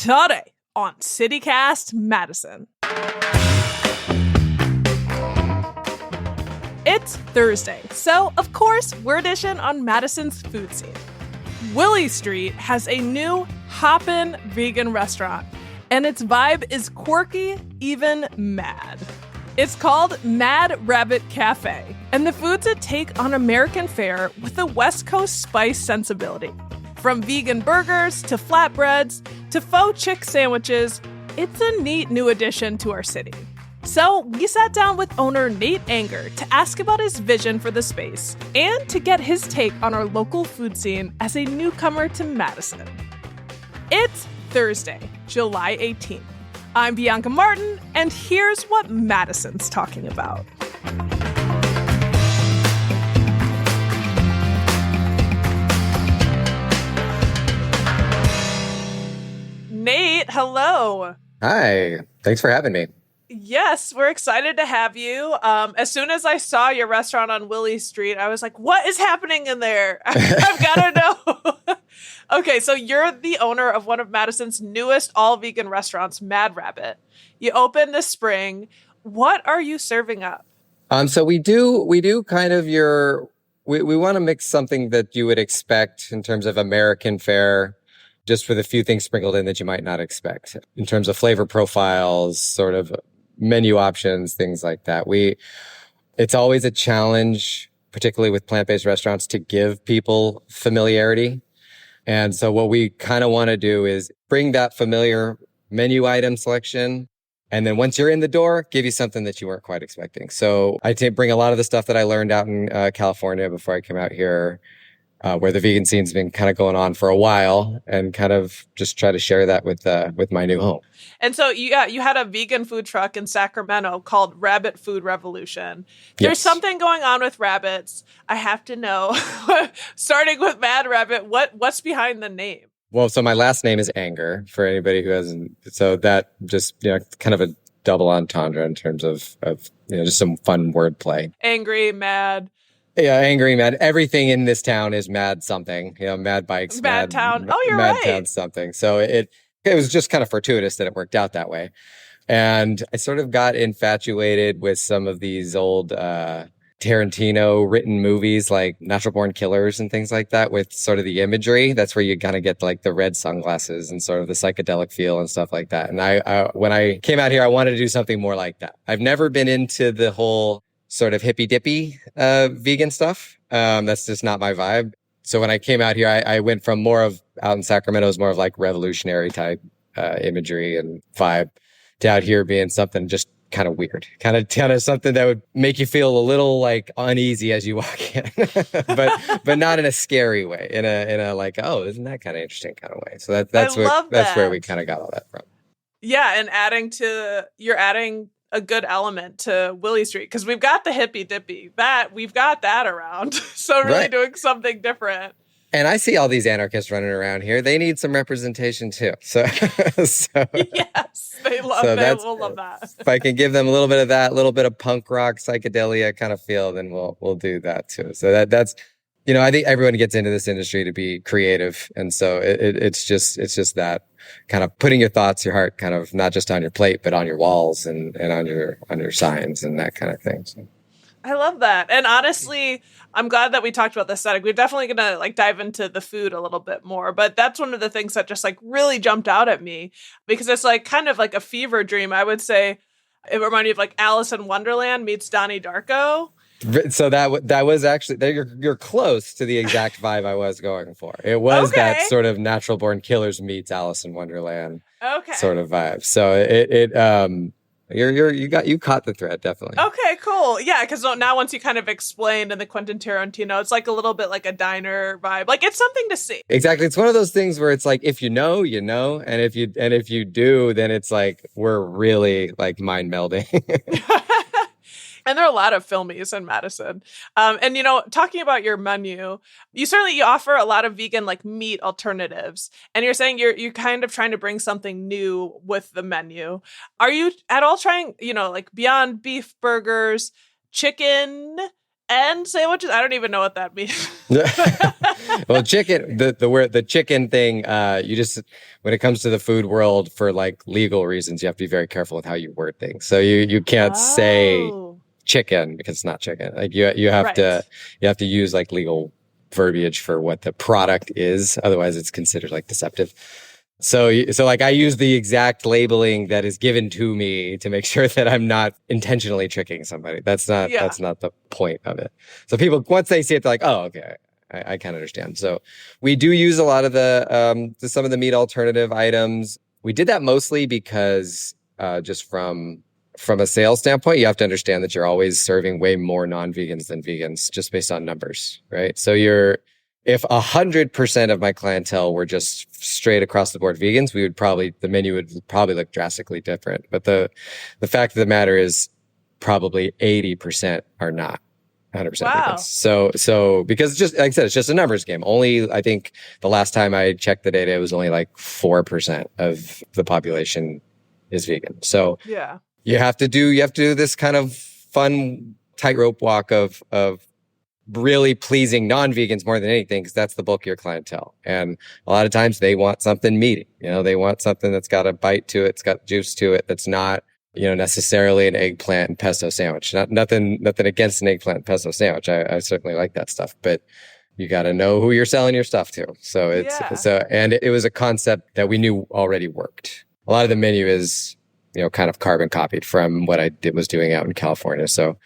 Today on CityCast Madison. It's Thursday, so of course we're dishing on Madison's food scene. Willie Street has a new hoppin' vegan restaurant, and its vibe is quirky, even mad. It's called Mad Rabbit Cafe, and the food's a take on American fare with a West Coast spice sensibility. From vegan burgers to flatbreads to faux chick sandwiches, it's a neat new addition to our city. So we sat down with owner Nate Anger to ask about his vision for the space and to get his take on our local food scene as a newcomer to Madison. It's Thursday, July 18th. I'm Bianca Martin, and here's what Madison's talking about. Nate, hello. Hi, thanks for having me. Yes, we're excited to have you. As soon as I saw your restaurant on Willie Street, I was like, what is happening in there? I've got to know. Okay, so you're the owner of one of Madison's newest all-vegan restaurants, Mad Rabbit. You opened this spring. What are you serving up? So we do kind of we want to mix something that you would expect in terms of American fare, just with a few things sprinkled in that you might not expect in terms of flavor profiles, sort of menu options, things like that. It's always a challenge, particularly with plant-based restaurants, to give people familiarity. And so what we kind of want to do is bring that familiar menu item selection. And then once you're in the door, give you something that you weren't quite expecting. So I bring a lot of the stuff that I learned out in California before I came out here, where the vegan scene's been kind of going on for a while, and kind of just try to share that with my new home. And so you had a vegan food truck in Sacramento called Rabbit Food Revolution. There's Yes. something going on with rabbits. I have to know, starting with Mad Rabbit, what's behind the name? Well, so my last name is Anger, for anybody who hasn't. So that just, kind of a double entendre in terms of just some fun wordplay. Angry, mad. Yeah, angry, mad. Everything in this town is mad something. Mad bikes, Mad town. Oh, you're mad right. town something. So it was just kind of fortuitous that it worked out that way. And I sort of got infatuated with some of these old Tarantino written movies like Natural Born Killers and things like that, with sort of the imagery. That's where you kind of get like the red sunglasses and sort of the psychedelic feel and stuff like that. And I when I came out here, I wanted to do something more like that. I've never been into the whole sort of hippy dippy vegan stuff. That's just not my vibe. So when I came out here, I went from out in Sacramento, it was more of like revolutionary type imagery and vibe, to out here being something just kind of weird, kind of something that would make you feel a little like uneasy as you walk in, but not in a scary way, in a like, oh, isn't that kind of interesting kind of way. So that's where we kind of got all that from. Yeah, and you're adding a good element to Willie Street, because we've got the hippy dippy, we've got that around. So really Right. doing something different. And I see all these anarchists running around here. They need some representation too. So Yes, they will love that. If I can give them a little bit of that, a little bit of punk rock psychedelia kind of feel, then we'll do that too. So that's I think everyone gets into this industry to be creative, and so it's just that kind of putting your thoughts, your heart, kind of not just on your plate, but on your walls and on your signs and that kind of thing. So. I love that. And honestly, I'm glad that we talked about the aesthetic. We're definitely going to dive into the food a little bit more, but that's one of the things that just really jumped out at me, because it's kind of like a fever dream. I would say it reminded me of Alice in Wonderland meets Donnie Darko. So that was actually, you're close to the exact vibe I was going for. It was Okay. that sort of Natural Born Killers meets Alice in Wonderland sort Okay. of vibe. So you caught the thread, definitely. Okay, cool. Yeah, because now once you kind of explained in the Quentin Tarantino, it's a little bit like a diner vibe. It's something to see. Exactly. It's one of those things where it's like, if you know, you know, and if you do, then it's like we're really mind melding. And there are a lot of Filmies in Madison. And, talking about your menu, you offer a lot of vegan, meat alternatives. And you're saying you're kind of trying to bring something new with the menu. Are you at all trying, beyond beef burgers, chicken and sandwiches. I don't even know what that means. Well, chicken, the chicken thing, you just, when it comes to the food world for like legal reasons, you have to be very careful with how you word things. So you can't say chicken because it's not chicken. Like you have to use like legal verbiage for what the product is. Otherwise it's considered like deceptive. So like I use the exact labeling that is given to me to make sure that I'm not intentionally tricking somebody. That's not the point of it. So people, once they see it, they're like, oh, okay, I can understand. So we do use a lot of some of the meat alternative items. We did that mostly because just from a sales standpoint, you have to understand that you're always serving way more non-vegans than vegans just based on numbers, right? So if 100% of my clientele were just straight across the board vegans, the menu would probably look drastically different. But the fact of the matter is probably 80% are not 100% vegans. So because just like I said, it's just a numbers game. Only, I think the last time I checked the data, it was only like 4% of the population is vegan. So you have to do this kind of fun tightrope walk of really pleasing non-vegans more than anything, because that's the bulk of your clientele. And a lot of times they want something meaty. They want something that's got a bite to it, it's got juice to it, that's not, necessarily an eggplant and pesto sandwich. Nothing against an eggplant and pesto sandwich. I certainly like that stuff, but you got to know who you're selling your stuff to. So it was a concept that we knew already worked. A lot of the menu is, kind of carbon copied from what I was doing out in California. So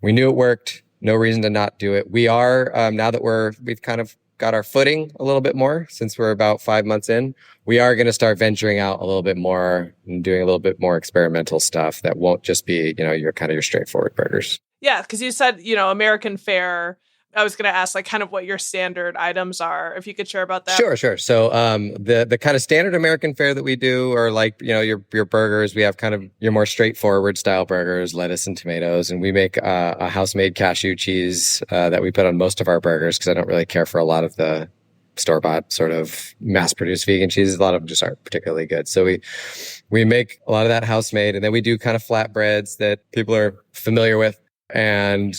we knew it worked. No reason to not do it. We are, now that we've kind of got our footing a little bit more since we're about 5 months in, we are going to start venturing out a little bit more and doing a little bit more experimental stuff that won't just be, your straightforward burgers. Yeah, because you said, American fare. I was going to ask like kind of what your standard items are, if you could share about that. Sure. So the kind of standard American fare that we do are like, your burgers. We have kind of your more straightforward style burgers, lettuce and tomatoes. And we make a house-made cashew cheese that we put on most of our burgers because I don't really care for a lot of the store-bought sort of mass-produced vegan cheeses. A lot of them just aren't particularly good. So we make a lot of that house-made. And then we do kind of flatbreads that people are familiar with. And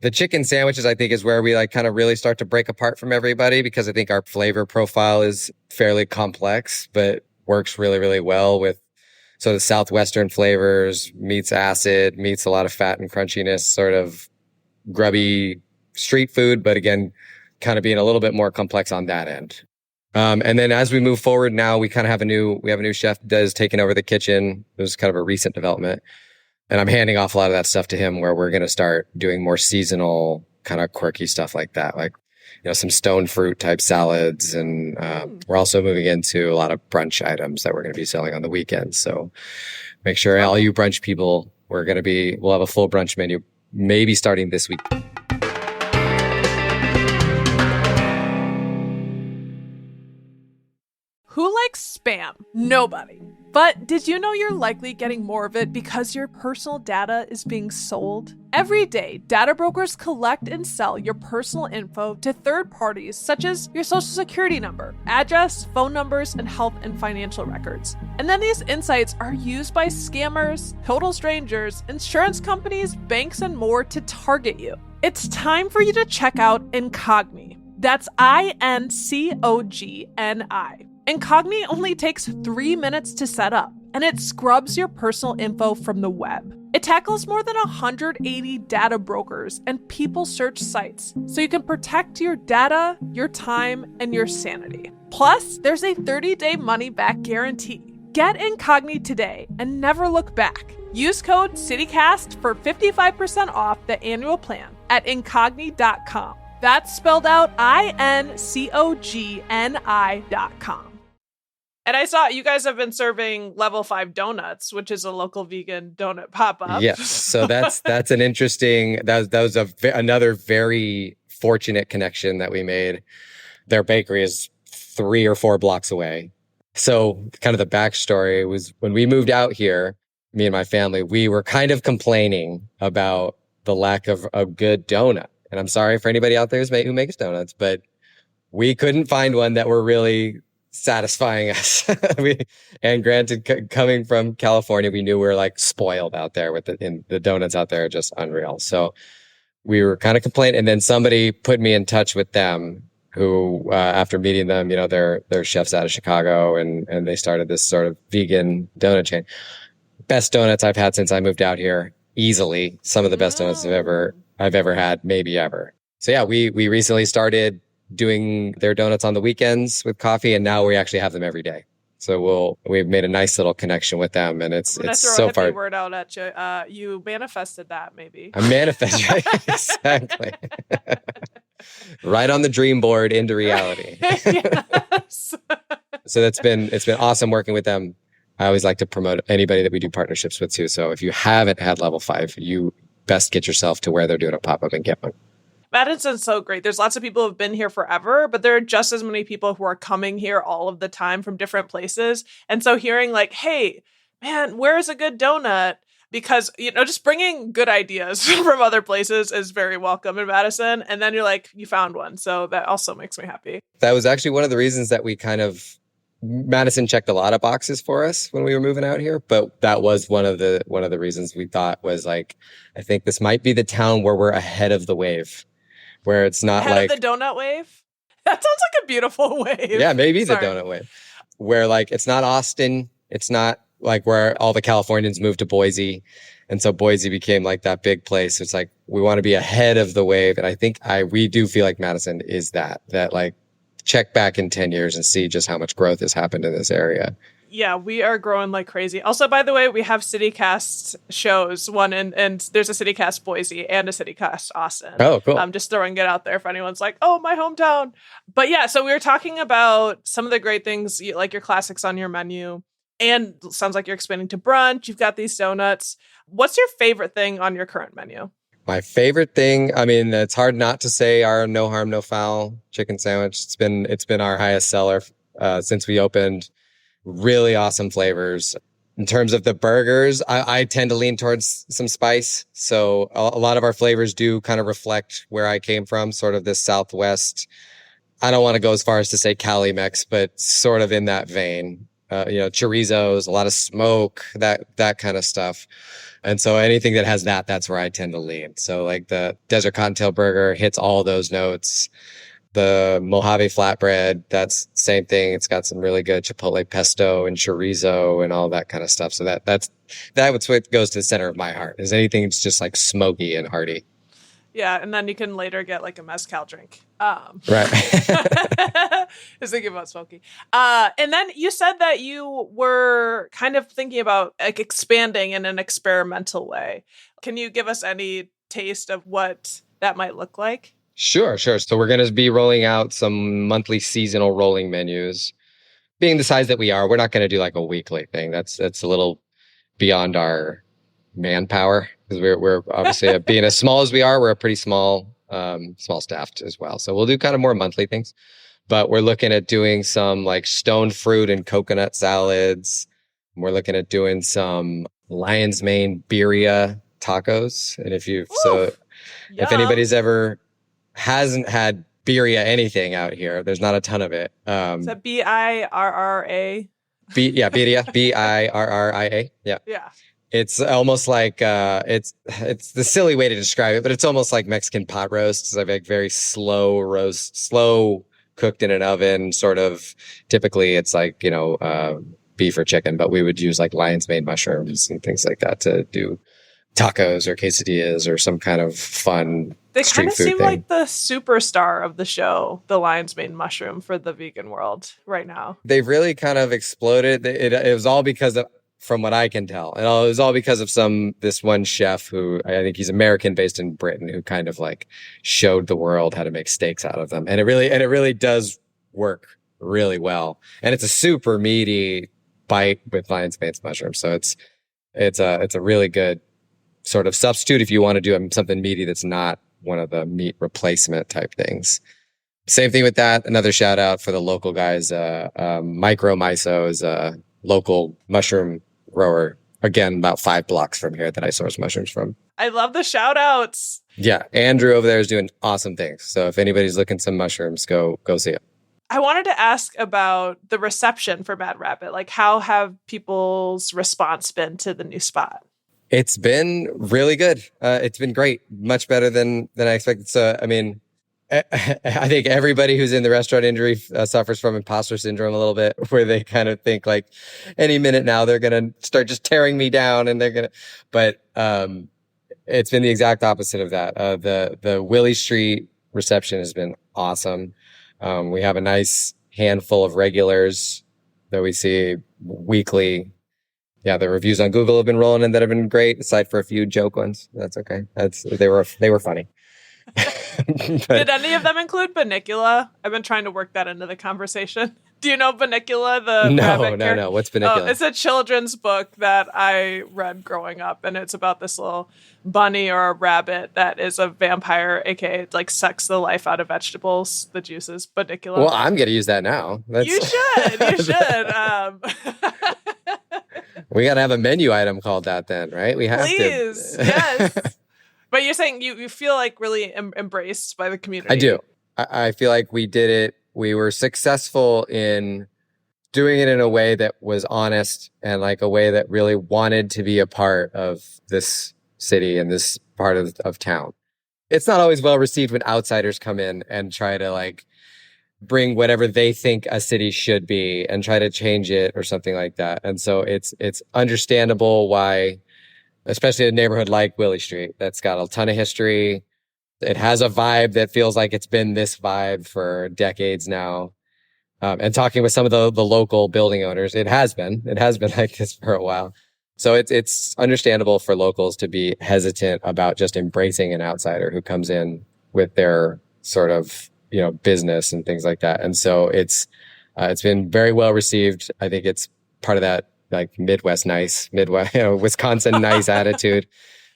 the chicken sandwiches, I think, is where we like kind of really start to break apart from everybody, because I think our flavor profile is fairly complex, but works really, really well with sort of Southwestern flavors, meets acid, meets a lot of fat and crunchiness, sort of grubby street food, but again, kind of being a little bit more complex on that end. And then as we move forward now, we kind of have a new chef that is taking over the kitchen. It was kind of a recent development. And I'm handing off a lot of that stuff to him, where we're going to start doing more seasonal kind of quirky stuff like that. Like, some stone fruit type salads. And we're also moving into a lot of brunch items that we're going to be selling on the weekends. So make sure all you brunch people, we'll have a full brunch menu, maybe starting this week. Who likes spam? Nobody. But did you know you're likely getting more of it because your personal data is being sold? Every day, data brokers collect and sell your personal info to third parties, such as your social security number, address, phone numbers, and health and financial records. And then these insights are used by scammers, total strangers, insurance companies, banks, and more to target you. It's time for you to check out Incogni. That's INCOGNI. Incogni only takes 3 minutes to set up, and it scrubs your personal info from the web. It tackles more than 180 data brokers and people search sites, so you can protect your data, your time, and your sanity. Plus, there's a 30-day money-back guarantee. Get Incogni today and never look back. Use code CITYCAST for 55% off the annual plan at Incogni.com. That's spelled out INCOGNI.com. And I saw you guys have been serving Level 5 Donuts, which is a local vegan donut pop-up. Yes. So that's an interesting, that was another very fortunate connection that we made. Their bakery is 3 or 4 blocks away. So kind of the backstory was when we moved out here, me and my family, we were kind of complaining about the lack of a good donut. And I'm sorry for anybody out there who makes donuts, but we couldn't find one that were really satisfying us. And granted, coming from California, we knew we were like spoiled out there with the donuts out there are just unreal. So we were kind of complaining, and then somebody put me in touch with them who, after meeting them, they're chefs out of Chicago, and they started this sort of vegan donut chain. Best donuts I've had since I moved out here. Easily some of the best donuts I've ever had, maybe ever. So yeah, we recently started doing their donuts on the weekends with coffee, and now we actually have them every day. So we've made a nice little connection with them, and it's so far. A word out at you. You manifested that, maybe. I manifested exactly. Right on the dream board into reality. Yes. So it's been awesome working with them. I always like to promote anybody that we do partnerships with too. So if you haven't had Level 5, you best get yourself to where they're doing a pop-up and get one. Madison's so great. There's lots of people who have been here forever, but there are just as many people who are coming here all of the time from different places. And so hearing like, hey, man, where is a good donut? Because, just bringing good ideas from other places is very welcome in Madison. And then you're like, you found one. So that also makes me happy. That was actually one of the reasons that Madison checked a lot of boxes for us when we were moving out here, but that was one of the reasons we thought was like, I think this might be the town where we're ahead of the wave, where it's not ahead of the donut wave. That sounds like a beautiful wave. Yeah, maybe the donut wave, where like it's not Austin, it's not like where all the Californians moved to Boise, and so Boise became like that big place. It's like we want to be ahead of the wave, and I think we do feel like Madison is that like. Check back in 10 years and see just how much growth has happened in this area. Yeah, we are growing like crazy. Also, by the way, we have CityCast shows, one and there's a CityCast Boise and a CityCast Austin. Oh, cool. I'm just throwing it out there if anyone's like, oh, my hometown. But yeah, so we were talking about some of the great things, like your classics on your menu. And sounds like you're expanding to brunch. You've got these donuts. What's your favorite thing on your current menu? My favorite thing, I mean, it's hard not to say our no harm, no foul chicken sandwich. It's been our highest seller since we opened. Really awesome flavors. In terms of the burgers, I tend to lean towards some spice. So a lot of our flavors do kind of reflect where I came from, sort of this Southwest. I don't want to go as far as to say Cali Mex, but sort of in that vein. Chorizos, a lot of smoke, that kind of stuff. And so anything that has that's where I tend to lean. So like the Desert Cottontail Burger hits all those notes. The Mojave Flatbread, that's same thing. It's got some really good Chipotle pesto and chorizo and all that kind of stuff. So that's what goes to the center of my heart, is anything that's just like smoky and hearty. Yeah, and then you can later get like a mezcal drink. Right. Just thinking about smoky. And then you said that you were kind of thinking about like expanding in an experimental way. Can you give us any taste of what that might look like? Sure. So we're going to be rolling out some monthly seasonal rolling menus. Being the size that we are, we're not going to do like a weekly thing. That's a little beyond our manpower, because we're obviously being as small as we are, we're a pretty small staffed as well. So we'll do kind of more monthly things, but we're looking at doing some like stone fruit and coconut salads. We're looking at doing some lion's mane birria tacos. And if anybody's ever hasn't had birria anything out here, there's not a ton of it. Is that Birra? Birria, Birria. Yeah. It's almost like it's the silly way to describe it, but it's almost like Mexican pot roast. It's like very slow roast, slow cooked in an oven. Sort of typically it's like beef or chicken, but we would use like lion's mane mushrooms and things like that to do tacos or quesadillas or some kind of fun They street kind of food seem thing. like the superstar of the show, the lion's mane mushroom for the vegan world right now. They've really kind of exploded. It was all because of, from what I can tell, and it was all because of this one chef who I think he's American based in Britain, who kind of like showed the world how to make steaks out of them. And it really does work really well. And it's a super meaty bite with lion's mane mushrooms. So it's a really good sort of substitute if you want to do something meaty that's not one of the meat replacement type things. Same thing with that. Another shout out for the local guys. Micro Miso is a local mushroom grower, again, about 5 blocks from here that I source mushrooms from. I love the shout outs. Yeah. Andrew over there is doing awesome things. So if anybody's looking some mushrooms, go see it. I wanted to ask about the reception for Mad Rabbit. Like, how have people's response been to the new spot? It's been really good. It's been great, much better than I expected. So, I mean, I think everybody who's in the restaurant industry suffers from imposter syndrome a little bit, where they kind of think like, any minute now they're gonna start just tearing me down, and they're gonna. But it's been the exact opposite of that. The Willie Street reception has been awesome. We have a nice handful of regulars that we see weekly. Yeah, the reviews on Google have been rolling in that have been great, aside for a few joke ones. That's okay. They were funny. Did any of them include Bunnicula? I've been trying to work that into the conversation. Do you know Bunnicula, the rabbit character? No. What's Bunnicula? Oh, it's a children's book that I read growing up, and it's about this little bunny or a rabbit that is a vampire, aka like sucks the life out of vegetables, the juices. Bunnicula. Well, I'm gonna use that now. You should. We gotta have a menu item called that then, right? We have Please, to. Yes. But you're saying you feel like really embraced by the community. I do. I feel like we did it. We were successful in doing it in a way that was honest and like a way that really wanted to be a part of this city and this part of town. It's not always well received when outsiders come in and try to like bring whatever they think a city should be and try to change it or something like that. And so it's understandable why, especially a neighborhood like Willie Street, that's got a ton of history. It has a vibe that feels like it's been this vibe for decades now. And talking with some of the local building owners, it has been like this for a while. So it's understandable for locals to be hesitant about just embracing an outsider who comes in with their sort of, business and things like that. And so it's been very well received. I think it's part of that like Midwest, Wisconsin nice attitude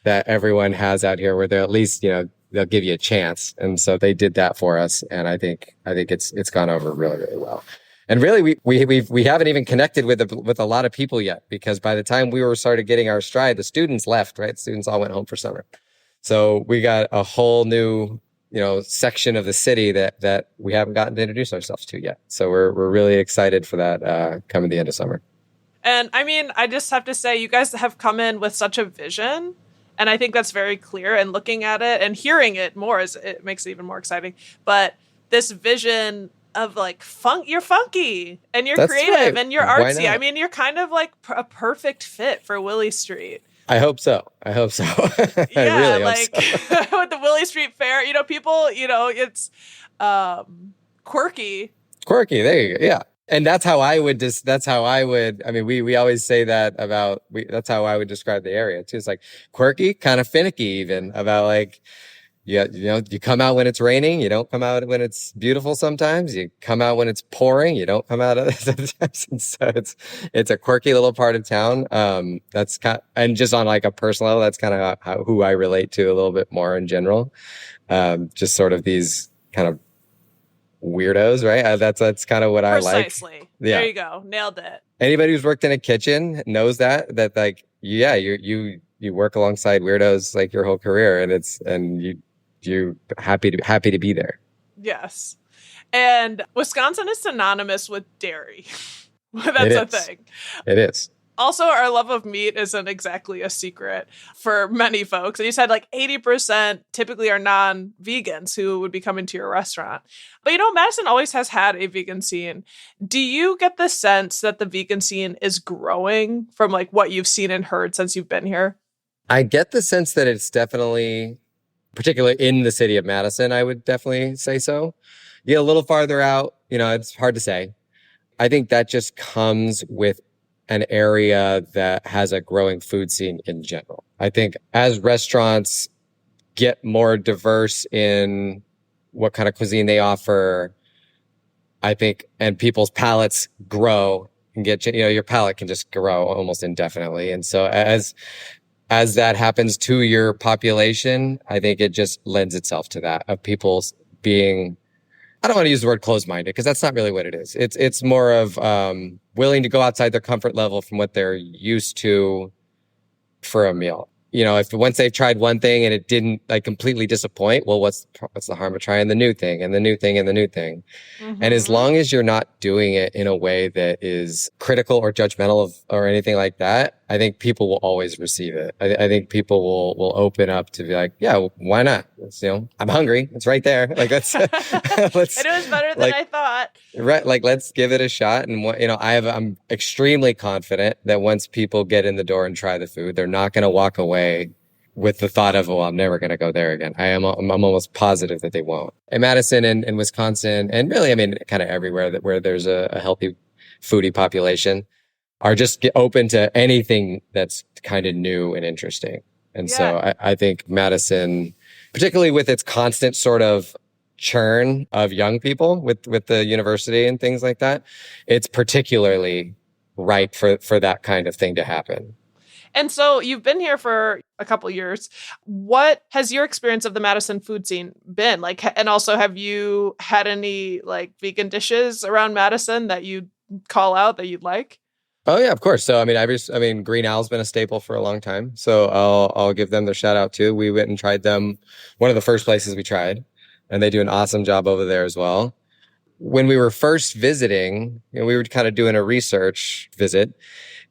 that everyone has out here, where they're at least, they'll give you a chance. And so they did that for us. And I think it's gone over really, really well. And really, we haven't even connected with a lot of people yet, because by the time we were started getting our stride, the students left, right? Students all went home for summer. So we got a whole new, section of the city that we haven't gotten to introduce ourselves to yet. So we're really excited for that coming the end of summer. And I mean, I just have to say, you guys have come in with such a vision. And I think that's very clear, and looking at it and hearing it more it makes it even more exciting. But this vision of like you're funky and you're creative, right, and you're artsy. I mean, you're kind of like a perfect fit for Willie Street. I hope so. I really hope so. With the Willie Street Fair, people, it's quirky. Quirky, there you go. Yeah. And that's how I would, I mean, we always say that about, that's how I would describe the area too. It's like quirky, kind of finicky even, about like, you come out when it's raining. You don't come out when it's beautiful sometimes. You come out when it's pouring. You don't come out other times. And so it's a quirky little part of town. That's and just on like a personal level, that's kind of who I relate to a little bit more in general. Just sort of these kind of weirdos, right? That's kind of what I like. Precisely. Yeah. There you go. Nailed it. Anybody who's worked in a kitchen knows that like, yeah, you work alongside weirdos like your whole career, and you're happy to be there. Yes. And Wisconsin is synonymous with dairy. That's a thing. It is. Also, our love of meat isn't exactly a secret for many folks. And you said like 80% typically are non-vegans who would be coming to your restaurant. But Madison always has had a vegan scene. Do you get the sense that the vegan scene is growing from like what you've seen and heard since you've been here? I get the sense that it's definitely, particularly in the city of Madison, I would definitely say so. You get a little farther out, it's hard to say. I think that just comes with an area that has a growing food scene in general. I think as restaurants get more diverse in what kind of cuisine they offer, I think, and people's palates grow and get, your palate can just grow almost indefinitely. And so as that happens to your population, I think it just lends itself to that, of people being, I don't want to use the word closed-minded, because that's not really what it is. It's more of willing to go outside their comfort level from what they're used to for a meal. If once they've tried one thing and it didn't like completely disappoint, well, what's the harm of trying the new thing and the new thing and the new thing? Mm-hmm. And as long as you're not doing it in a way that is critical or judgmental or anything like that, I think people will always receive it. I think people will open up to be like, yeah, well, why not? It's, I'm hungry. It's right there. Like, let's, let's. It was better than I thought. Right. Like, let's give it a shot. And I'm extremely confident that once people get in the door and try the food, they're not going to walk away with the thought of, well, I'm never going to go there again. I'm almost positive that they won't. In Madison and Wisconsin, and really, kind of everywhere where there's a healthy foodie population, are just open to anything that's kind of new and interesting. And so I think Madison, particularly with its constant sort of churn of young people with the university and things like that, it's particularly ripe for that kind of thing to happen. And so you've been here for a couple years. What has your experience of the Madison food scene been like? And also, have you had any like vegan dishes around Madison that you call out that you'd like? Oh yeah, of course. So Green Owl's been a staple for a long time. So I'll give them their shout out too. We went and tried them, one of the first places we tried, and they do an awesome job over there as well. When we were first visiting, we were kind of doing a research visit,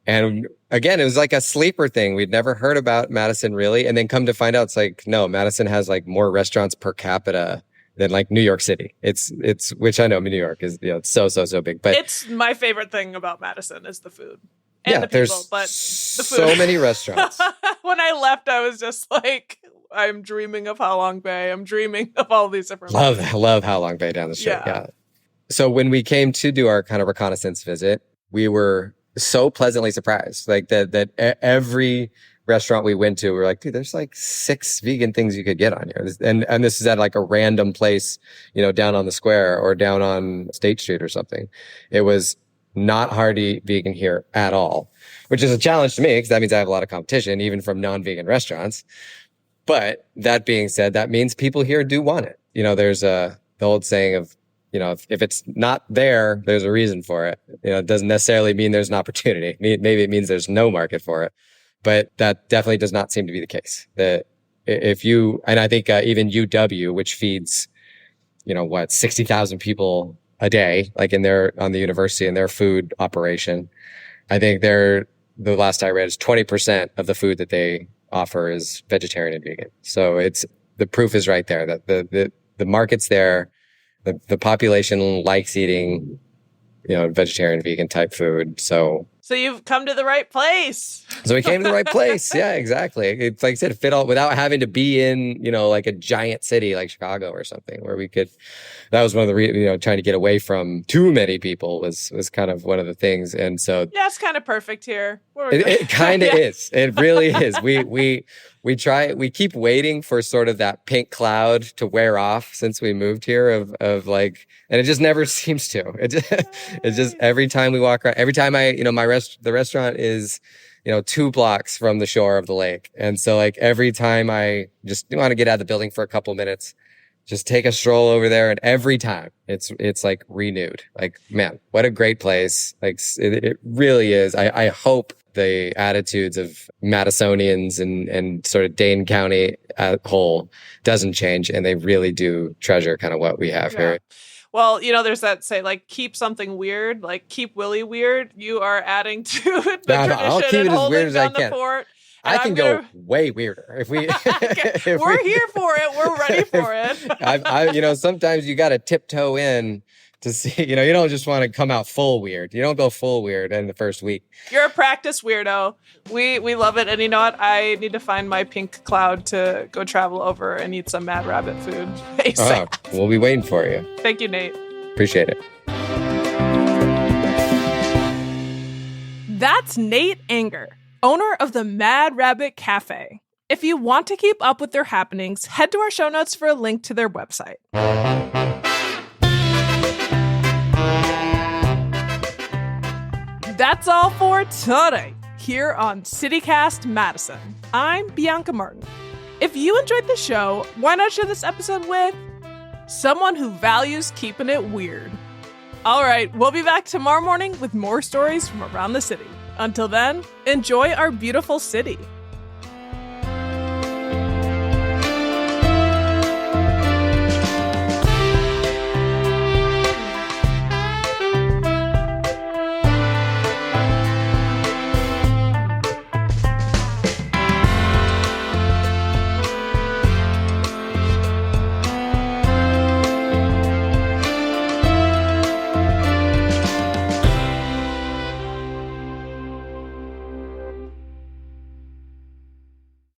and again, it was like a sleeper thing. We'd never heard about Madison really, and then come to find out, it's like, no, Madison has like more restaurants per capita than like New York City. It's which I know New York is, it's so big, but it's my favorite thing about Madison is the food and the people, there's but the food. So many restaurants. When I left, I was just like, I'm dreaming of Ha Long Bay. I'm dreaming of all these different love Ha Long Bay down the street. Yeah. So when we came to do our kind of reconnaissance visit, we were so pleasantly surprised, like that every restaurant we went to, we're like, dude, there's like 6 vegan things you could get on here. And this is at like a random place, down on the square or down on State Street or something. It was not hard to eat vegan here at all, which is a challenge to me because that means I have a lot of competition, even from non-vegan restaurants. But that being said, that means people here do want it. There's the old saying of, if it's not there, there's a reason for it. It doesn't necessarily mean there's an opportunity. Maybe it means there's no market for it. But that definitely does not seem to be the case. That and I think even UW, which feeds, 60,000 people a day, like on the university and their food operation, I think the last I read is 20% of the food that they offer is vegetarian and vegan. So the proof is right there that the market's there. The population likes eating, vegetarian, vegan type food. So you've come to the right place. So we came to the right place. Yeah, exactly. It's like I said, fit all without having to be in, like a giant city like Chicago or something where we could. That was one of the trying to get away from too many people was kind of one of the things. And so it's kind of perfect here. It kind of is. It really is. We keep waiting for sort of that pink cloud to wear off since we moved here of like, and it just never seems to. It's just every time we walk around, every time the restaurant is, 2 blocks from the shore of the lake. And so like every time I just want to get out of the building for a couple minutes, just take a stroll over there. And every time it's like renewed. Like, man, what a great place. Like it really is. I hope the attitudes of Madisonians and sort of Dane County as a whole doesn't change. And they really do treasure kind of what we have here. Well, there's that say, like, keep something weird, like keep Willie weird. You are adding to the tradition I'll keep it as weird as I can. Fort. I can go way weirder if we. We're here for it. We're ready for it. Sometimes you got to tiptoe in to see. You don't just want to come out full weird. You don't go full weird in the first week. You're a practice weirdo. We love it, and you know what? I need to find my pink cloud to go travel over and eat some Mad Rabbit food. We'll be waiting for you. Thank you, Nate. Appreciate it. That's Nate Anger, owner of the Mad Rabbit Cafe. If you want to keep up with their happenings, head to our show notes for a link to their website. That's all for today here on CityCast Madison. I'm Bianca Martin. If you enjoyed the show, why not share this episode with someone who values keeping it weird? All right, we'll be back tomorrow morning with more stories from around the city. Until then, enjoy our beautiful city.